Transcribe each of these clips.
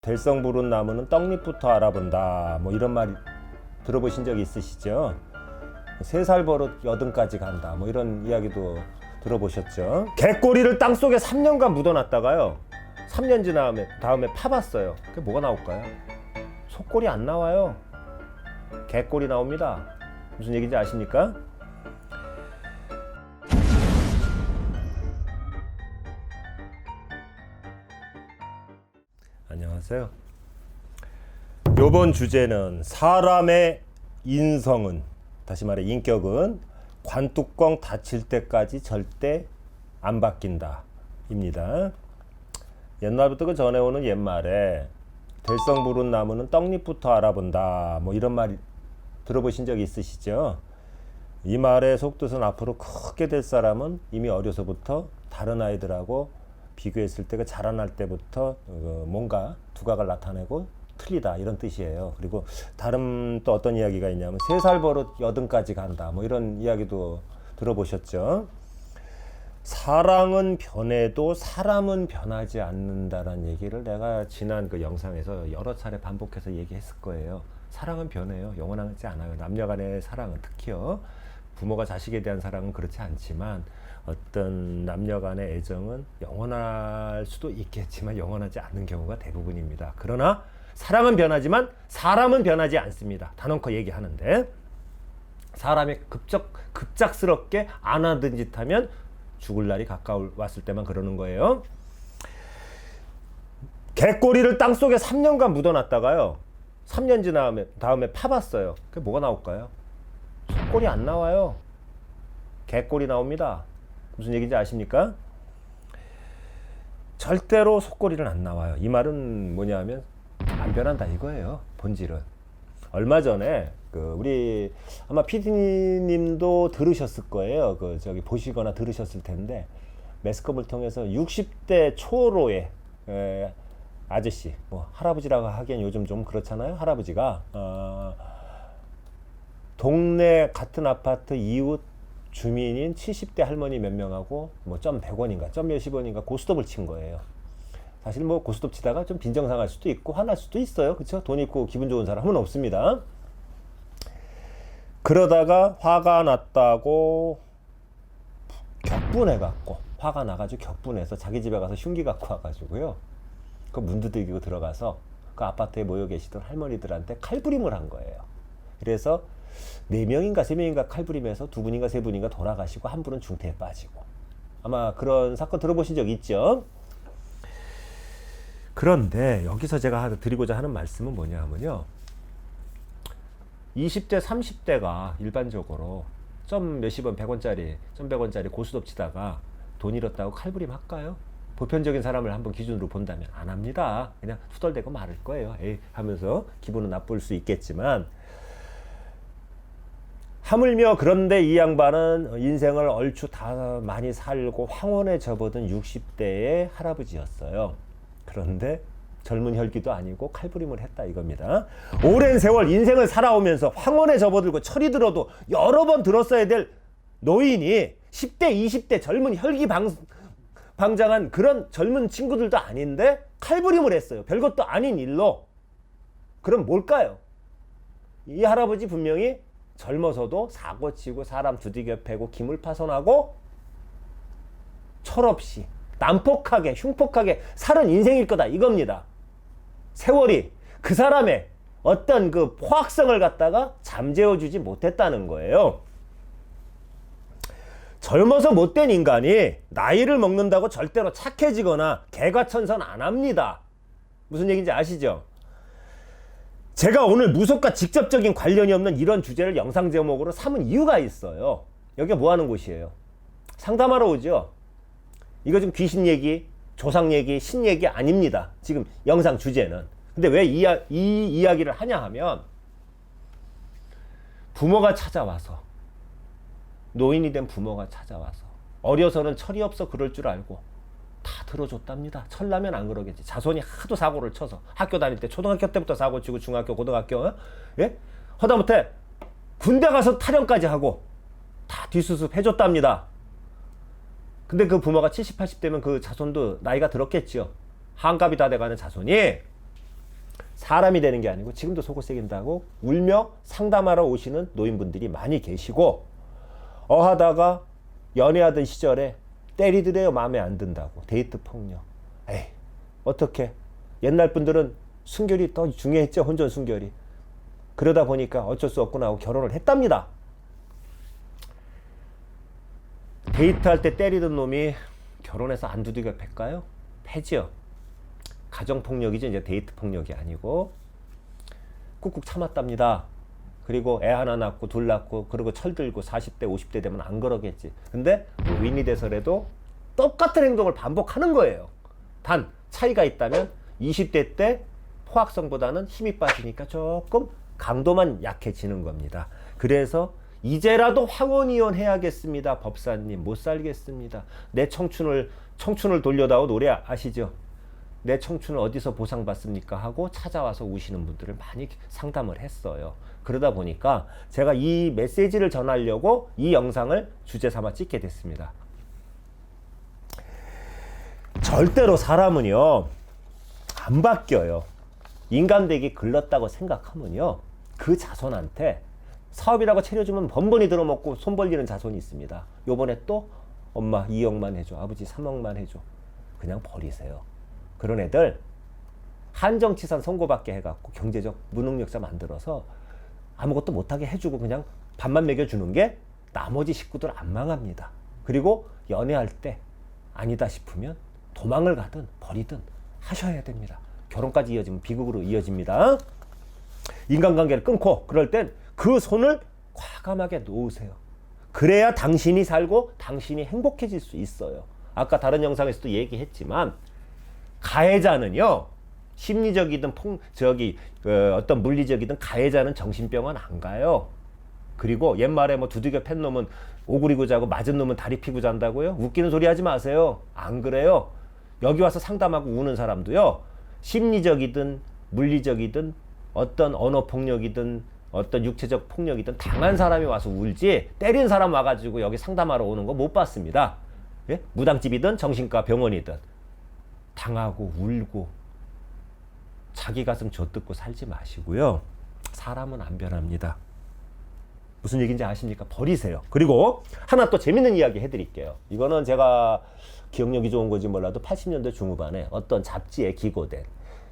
될성 부른 나무는 떡잎부터 알아본다. 뭐 이런 말 들어보신 적 있으시죠? 3살 버릇 여든까지 간다. 뭐 이런 이야기도 들어보셨죠? 개꼬리를 땅속에 3년간 묻어놨다가요. 3년 지난 다음에 파봤어요. 그게 뭐가 나올까요? 속꼬리 안 나와요. 개꼬리 나옵니다. 무슨 얘기인지 아십니까? 안녕하세요. 이번 주제는 사람의 인성은, 다시 말해 인격은 관뚜껑 닫힐 때까지 절대 안 바뀐다 입니다. 옛날부터 그 전해오는 옛말에 될성 부른 나무는 떡잎부터 알아본다. 뭐 이런 말 들어보신 적 있으시죠? 이 말의 속뜻은 앞으로 크게 될 사람은 이미 어려서부터 다른 아이들하고 비교했을 때 그 자라날 때부터 뭔가 두각을 나타내고 틀리다 이런 뜻이에요. 그리고 다른 또 어떤 이야기가 있냐면 3살 버릇 여든까지 간다. 뭐 이런 이야기도 들어보셨죠? 사랑은 변해도 사람은 변하지 않는다라는 얘기를 내가 지난 그 영상에서 여러 차례 반복해서 얘기했을 거예요. 사랑은 변해요. 영원하지 않아요. 남녀 간의 사랑은 특히요. 부모가 자식에 대한 사랑은 그렇지 않지만 어떤 남녀 간의 애정은 영원할 수도 있겠지만 영원하지 않는 경우가 대부분입니다. 그러나 사랑은 변하지만 사람은 변하지 않습니다. 단언코 얘기하는데, 사람이 급작스럽게 안 하던 짓 하면 죽을 날이 가까웠을 때만 그러는 거예요. 개꼬리를 땅속에 3년간 묻어놨다가요. 3년 지난 다음에 파봤어요. 그게 뭐가 나올까요? 속꼬리 안 나와요. 개꼬리 나옵니다. 무슨 얘기인지 아십니까? 절대로 속꼬리는 안 나와요. 이 말은 뭐냐면 안 변한다 이거예요. 본질은. 얼마 전에 우리 아마 PD님도 들으셨을 거예요. 보시거나 들으셨을 텐데, 매스컴을 통해서 60대 초로의 아저씨, 뭐 할아버지라고 하기엔 요즘 좀 그렇잖아요. 할아버지가 동네 같은 아파트 이웃 주민인 70대 할머니 몇 명하고 뭐 점 100원인가 점 몇십 원인가 고스톱을 친 거예요. 사실 뭐 고스톱 치다가 좀 빈정상할 수도 있고 화날 수도 있어요. 그렇죠? 돈 있고 기분 좋은 사람은 없습니다. 그러다가 화가 났다고 격분해갖고, 화가 나가지고 격분해서 자기 집에 가서 흉기 갖고 와가지고요, 그 문 두들기고 들어가서 그 아파트에 모여 계시던 할머니들한테 칼부림을 한 거예요. 그래서 4명인가 3명인가 칼부림해서 2분인가 3분인가 돌아가시고 한 분은 중태에 빠지고, 아마 그런 사건 들어보신 적 있죠? 그런데 여기서 제가 드리고자 하는 말씀은 뭐냐 하면요, 20대 30대가 일반적으로 점 몇십 원 100원짜리 점 100원짜리 고스톱 치다가 돈 잃었다고 칼부림 할까요? 보편적인 사람을 한번 기준으로 본다면 안 합니다. 그냥 투덜대고 말을 거예요. 에이 하면서 기분은 나쁠 수 있겠지만, 하물며 그런데 이 양반은 인생을 얼추 다 많이 살고 황혼에 접어든 60대의 할아버지였어요. 그런데 젊은 혈기도 아니고 칼부림을 했다 이겁니다. 오랜 세월 인생을 살아오면서 황혼에 접어들고 철이 들어도 여러 번 들었어야 될 노인이 10대 20대 젊은 혈기방장한 그런 젊은 친구들도 아닌데 칼부림을 했어요. 별것도 아닌 일로. 그럼 뭘까요? 이 할아버지 분명히 젊어서도 사고치고 사람 두들겨 패고 기물 파손하고 철없이 난폭하게 흉폭하게 살은 인생일 거다 이겁니다. 세월이 그 사람의 어떤 그 포악성을 갖다가 잠재워주지 못했다는 거예요. 젊어서 못된 인간이 나이를 먹는다고 절대로 착해지거나 개과천선 안 합니다. 무슨 얘기인지 아시죠? 제가 오늘 무속과 직접적인 관련이 없는 이런 주제를 영상 제목으로 삼은 이유가 있어요. 여기가 뭐 하는 곳이에요? 상담하러 오죠? 이거 지금 귀신 얘기, 조상 얘기, 신 얘기 아닙니다. 지금 영상 주제는. 근데 왜 이 이야기를 하냐 하면, 부모가 찾아와서, 노인이 된 부모가 찾아와서 어려서는 철이 없어 그럴 줄 알고 다 들어줬답니다. 철라면 안 그러겠지. 자손이 하도 사고를 쳐서 학교 다닐 때 초등학교 때부터 사고 치고 중학교 고등학교 예? 허다못해 군대 가서 탈영까지 하고 다 뒷수습 해줬답니다. 근데 그 부모가 70, 80대면 그 자손도 나이가 들었겠죠. 한갑이 다 돼가는 자손이 사람이 되는 게 아니고 지금도 속을 새긴다고 울며 상담하러 오시는 노인분들이 많이 계시고, 하다가 연애하던 시절에 때리더래요. 마음에 안 든다고. 데이트 폭력. 에이, 어떻게. 옛날 분들은 순결이 더 중요했죠. 혼전 순결이. 그러다 보니까 어쩔 수 없구나 하고 결혼을 했답니다. 데이트할 때 때리던 놈이 결혼해서 안 두들겨 팰까요? 패지요. 가정폭력이죠. 이제 데이트 폭력이 아니고. 꾹꾹 참았답니다. 그리고 애 하나 낳고 둘 낳고 그리고 철들고 40대 50대 되면 안 그러겠지. 근데 노인이 돼서라도 똑같은 행동을 반복하는 거예요. 단 차이가 있다면 20대 때 포악성보다는 힘이 빠지니까 조금 강도만 약해지는 겁니다. 그래서 이제라도 황혼이혼 해야겠습니다. 법사님 못 살겠습니다. 내 청춘을 돌려다오 노래 아시죠? 내 청춘을 어디서 보상받습니까? 하고 찾아와서 우시는 분들을 많이 상담을 했어요. 그러다 보니까 제가 이 메시지를 전하려고 이 영상을 주제 삼아 찍게 됐습니다. 절대로 사람은요 안 바뀌어요. 인간되기 글렀다고 생각하면요 그 자손한테 사업이라고 차려주면 번번이 들어먹고 손 벌리는 자손이 있습니다. 요번에 또 엄마 2억만 해줘, 아버지 3억만 해줘. 그냥 버리세요. 그런 애들 한정치산 선고받게 해갖고 경제적 무능력자 만들어서 아무것도 못하게 해주고 그냥 밥만 먹여주는 게 나머지 식구들 안 망합니다. 그리고 연애할 때 아니다 싶으면 도망을 가든 버리든 하셔야 됩니다. 결혼까지 이어지면 비극으로 이어집니다. 인간관계를 끊고 그럴 땐 그 손을 과감하게 놓으세요. 그래야 당신이 살고 당신이 행복해질 수 있어요. 아까 다른 영상에서도 얘기했지만 가해자는요 심리적이든 어떤 물리적이든 가해자는 정신병원 안 가요. 그리고 옛말에 뭐 두들겨 팬 놈은 오구리고 자고 맞은 놈은 다리 피고 잔다고요? 웃기는 소리 하지 마세요. 안 그래요. 여기 와서 상담하고 우는 사람도요 심리적이든 물리적이든 어떤 언어 폭력이든 어떤 육체적 폭력이든 당한 사람이 와서 울지 때린 사람 와가지고 여기 상담하러 오는 거 못 봤습니다. 예? 무당집이든 정신과 병원이든 당하고 울고 자기 가슴 젖뜯고 살지 마시고요. 사람은 안 변합니다. 무슨 얘기인지 아십니까? 버리세요. 그리고 하나 또 재밌는 이야기 해드릴게요. 이거는 제가 기억력이 좋은 건지 몰라도 80년대 중후반에 어떤 잡지에 기고된,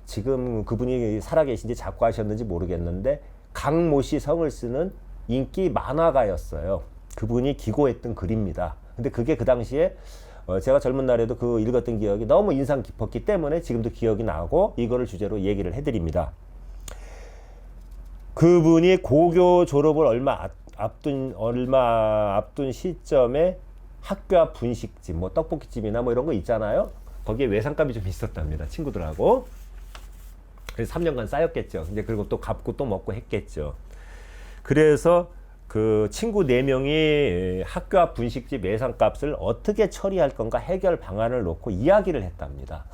지금 그분이 살아계신지 작고하셨는지 모르겠는데 강모 씨 성을 쓰는 인기 만화가였어요. 그분이 기고했던 글입니다. 근데 그게 그 당시에 제가 젊은 날에도 그 읽었던 기억이 너무 인상 깊었기 때문에 지금도 기억이 나고 이거를 주제로 얘기를 해드립니다. 그분이 고교 졸업을 얼마 앞둔 시점에 학교 앞 분식집, 뭐 떡볶이집이나 뭐 이런 거 있잖아요. 거기에 외상값이 좀 있었답니다. 친구들하고. 그래서 3년간 쌓였겠죠. 이제 그리고 또 갚고 또 먹고 했겠죠. 그래서 그 친구 4명이 학교 앞 분식집 외상값을 어떻게 처리할 건가 해결 방안을 놓고 이야기를 했답니다.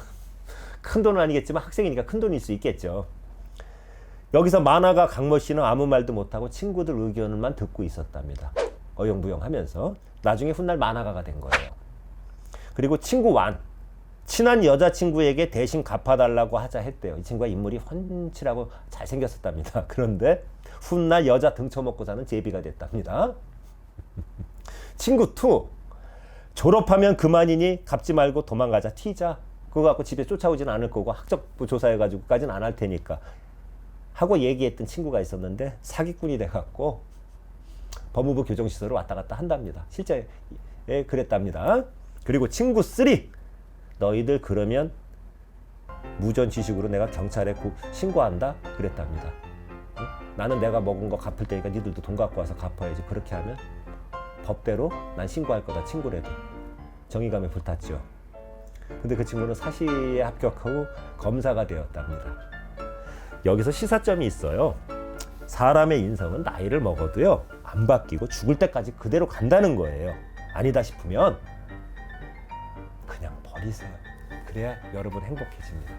큰 돈은 아니겠지만 학생이니까 큰 돈일 수 있겠죠. 여기서 만화가 강모 씨는 아무 말도 못하고 친구들 의견을만 듣고 있었답니다. 어영부영하면서 나중에 훗날 만화가가 된 거예요. 그리고 친구 완, 친한 여자친구에게 대신 갚아달라고 하자 했대요. 이 친구가 인물이 훤칠하고 잘생겼었답니다. 그런데 훗날 여자 등쳐먹고 사는 제비가 됐답니다. 친구 2, 졸업하면 그만이니 갚지 말고 도망가자, 튀자. 그거 갖고 집에 쫓아오진 않을 거고 학적부 조사해가지고까지는 안 할 테니까 하고 얘기했던 친구가 있었는데 사기꾼이 돼갖고 법무부 교정시설을 왔다 갔다 한답니다. 실제 그랬답니다. 그리고 친구 3, 너희들 그러면 무전지식으로 내가 경찰에 신고한다 그랬답니다. 나는 내가 먹은 거 갚을 테니까 니들도 돈 갖고 와서 갚아야지. 그렇게 하면 법대로 난 신고할 거다. 친구라도. 정의감에 불탔죠. 근데 그 친구는 사시에 합격하고 검사가 되었답니다. 여기서 시사점이 있어요. 사람의 인성은 나이를 먹어도요 안 바뀌고 죽을 때까지 그대로 간다는 거예요. 아니다 싶으면 그냥 버리세요. 그래야 여러분 행복해집니다.